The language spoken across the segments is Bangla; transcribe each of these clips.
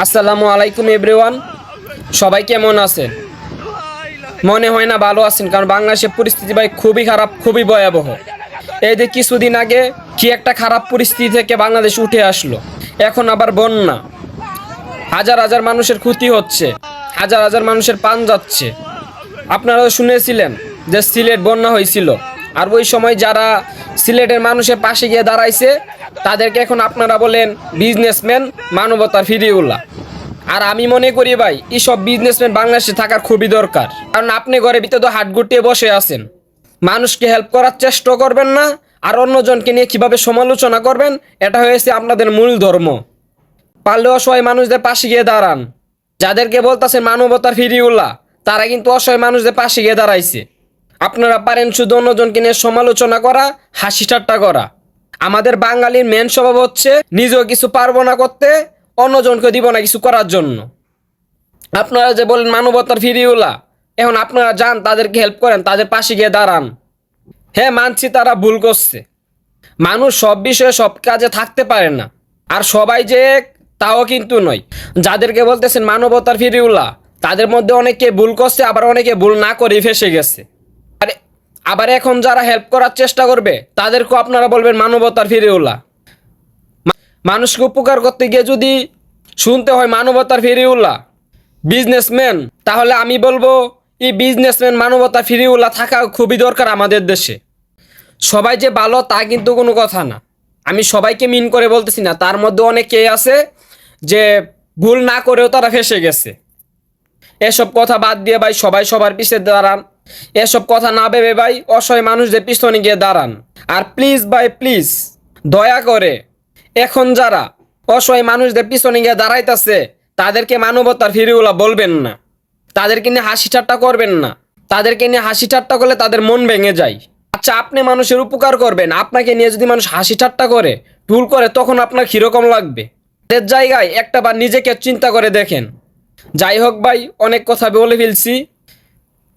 আসসালামু আলাইকুম এভরিওয়ান। সবাই কেমন আছেন? মনে হয় না ভালো আছেন, কারণ বাংলাদেশের পরিস্থিতি ভাই খুবই খারাপ, খুবই ভয়াবহ। এই যে কিছুদিন আগে কি একটা খারাপ পরিস্থিতি থেকে বাংলাদেশ উঠে আসলো, এখন আবার বন্যা, হাজার হাজার মানুষের ক্ষতি হচ্ছে, হাজার হাজার মানুষের প্রাণ যাচ্ছে। আপনারা শুনেছিলেন যে সিলেট বন্যা হয়েছিল, আর ওই সময় যারা সিলেটের মানুষের পাশে গিয়ে দাঁড়াইছে তাদেরকে এখন আপনারা বলেন বিজনেসম্যান, মানবতার ফিরিউল্লাহ। আর আমি মনে করি ভাই এইসব বিজনেসম্যান বাংলাদেশে থাকার খুবই দরকার, কারণ আপনি ঘরে ভিতরে তো হাত গুটিয়ে বসে আছেন, মানুষকে হেল্প করার চেষ্টা করবেন না, আর অন্যজনকে নিয়ে কিভাবে সমালোচনা করবেন, এটা হয়েছে আপনাদের মূল ধর্ম। পারলে অসহায় মানুষদের পাশে গিয়ে দাঁড়ান। যাদেরকে বলতেছেন মানবতার ফিরিউল্লাহ, তারা কিন্তু অসহায় মানুষদের পাশে গিয়ে দাঁড়াইছে। আপনারা পারেন শুধু অন্যজনকে নিয়ে সমালোচনা করা, হাসি ঠাট্টা করা। আমাদের বাঙালির মেন স্বভাব হচ্ছে নিজেও কিছু পারবো না করতে, অন্যজনকে দিব না কিছু করার জন্য। আপনারা যে বলেন মানবতার ফিরিউল্লাহ, এখন আপনারা যান তাদেরকে হেল্প করেন, তাদের পাশে গিয়ে দাঁড়ান। হ্যাঁ, মানছি তারা ভুল করছে, মানুষ সব বিষয়ে সব কাজে থাকতে পারে না, আর সবাই যে এক তাও কিন্তু নয়। যাদেরকে বলতেছেন মানবতার ফিরিউল্লাহ, তাদের মধ্যে অনেকে ভুল করছে, আবার অনেকে ভুল না করে ফেসে গেছে। আর আবার এখন যারা হেল্প করার চেষ্টা করবে তাদেরকেও আপনারা বলবেন মানবতার ফিরিউল্লাহ। মানুষকে উপকার করতে গিয়ে যদি শুনতে হয় মানবতার ফিরিউল্লাহ, বিজনেসম্যান, তাহলে আমি বলবো এই বিজনেসম্যান মানবতার ফিরিউল্লাহ থাকা খুবই দরকার আমাদের দেশে। সবাই যে ভালো তা কিন্তু কোনো কথা না, আমি সবাইকে মিন করে বলতেছি না, তার মধ্যে অনেকেই আছে যে ভুল না করেও তারা ফেসে গেছে। এসব কথা বাদ দিয়ে ভাই সবাই সবার পিছে দাঁড়ান, এসব কথা না ভেবে ভাই অসহায় মানুষদের পিছনে গিয়ে দাঁড়ান। আর প্লিজ ভাই প্লিজ, দয়া করে এখন যারা অসহায় মানুষদের পিছনে গিয়ে দাঁড়াইতেছে তাদেরকে মানবতার ফিরিউল্লাহ বলবেন না, তাদেরকে নিয়ে হাসি ঠাট্টা করবেন না। তাদেরকে নিয়ে হাসি ঠাট্টা করলে তাদের মন ভেঙে যায়। আচ্ছা, আপনি মানুষের উপকার করবেন, আপনাকে নিয়ে যদি মানুষ হাসি ঠাট্টা করে, টুল করে, তখন আপনার কীরকম লাগবে? এর জায়গায় একটা বার নিজেকে চিন্তা করে দেখেন। যাই হোক ভাই, অনেক কথা বলে ফেলছি।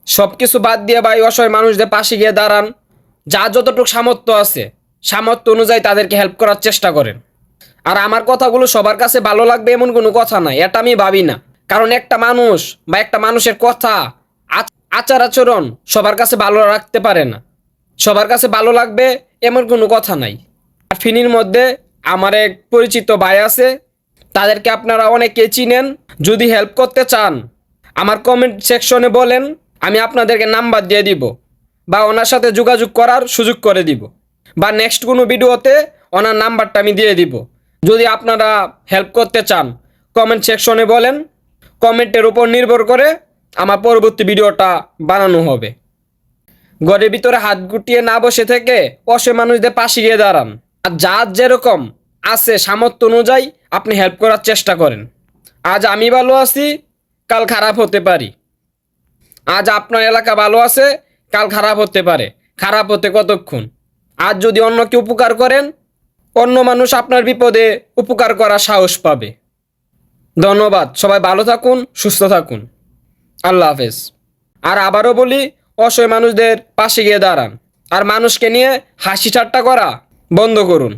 সব কিছু বাদ দিয়ে ভাই অসহায় মানুষদের পাশে গিয়ে দাঁড়ান। যা যতটুকু সামর্থ্য আছে, সামর্থ্য অনুযায়ী তাদেরকে হেল্প করার চেষ্টা করেন। আর আমার কথাগুলো সবার কাছে ভালো লাগবে এমন কোনো কথা নাই, এটা আমি ভাবি না। কারণ একটা মানুষ বা একটা মানুষের কথা, আচার আচরণ সবার কাছে ভালো রাখতে পারে না, সবার কাছে ভালো লাগবে এমন কোনো কথা নাই। আর ফিনির মধ্যে আমার এক পরিচিত ভাই আছে, তাদেরকে আপনারা অনেকেই চিনেন। যদি হেল্প করতে চান আমার কমেন্ট সেকশনে বলেন, আমি আপনাদেরকে নাম্বার দিয়ে দিব বা ওনার সাথে যোগাযোগ করার সুযোগ করে দিব, বা নেক্সট কোনো ভিডিওতে ওনার নাম্বারটা আমি দিয়ে দিব। যদি আপনারা হেল্প করতে চান কমেন্ট সেকশনে বলেন, কমেন্টের উপর নির্ভর করে আমার পরবর্তী ভিডিওটা বানানো হবে। ঘরের ভিতরে হাত গুটিয়ে না বসে থেকে অসহায় মানুষদের পাশে গিয়ে দাঁড়ান। আর যার যেরকম আছে সামর্থ্য অনুযায়ী আপনি হেল্প করার চেষ্টা করেন। আজ আমি ভালো আছি, কাল খারাপ হতে পারি। আজ আপনার এলাকা ভালো আছে, কাল খারাপ হতে পারে। খারাপ হতে কতক্ষণ? আজ যদি অন্যকে উপকার করেন, অন্য মানুষ আপনার বিপদে উপকার করার সাহস পাবে। ধন্যবাদ, সবাই ভালো থাকুন, সুস্থ থাকুন, আল্লাহ হাফেজ। আর আবারও বলি, অসহায় মানুষদের পাশে গিয়ে দাঁড়ান, আর মানুষকে নিয়ে হাসি ঠাট্টা করা বন্ধ করুন।